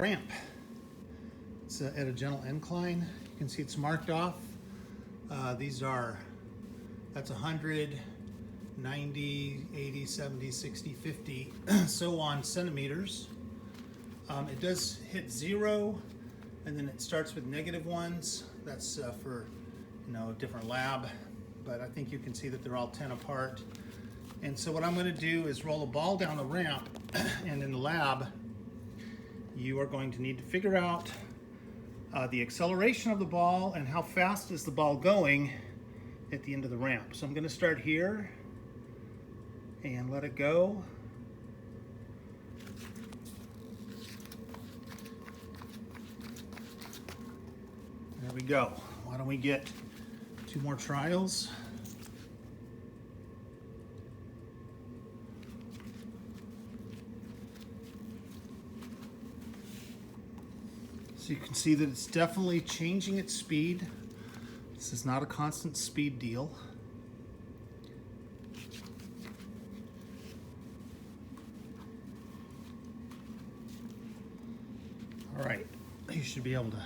ramp. It's at a gentle incline. You can see it's marked off. That's 100, 90, 80, 70, 60, 50, so on centimeters. It does hit 0, and then it starts with -1s. That's for a different lab, but I think you can see that they're all 10 apart. And so what I'm going to do is roll a ball down the ramp, and in the lab, you are going to need to figure out the acceleration of the ball and how fast is the ball going at the end of the ramp. So I'm going to start here and let it go. There we go. Why don't we get 2 more trials? So you can see that it's definitely changing its speed. This is not a constant speed deal. All right, you should be able to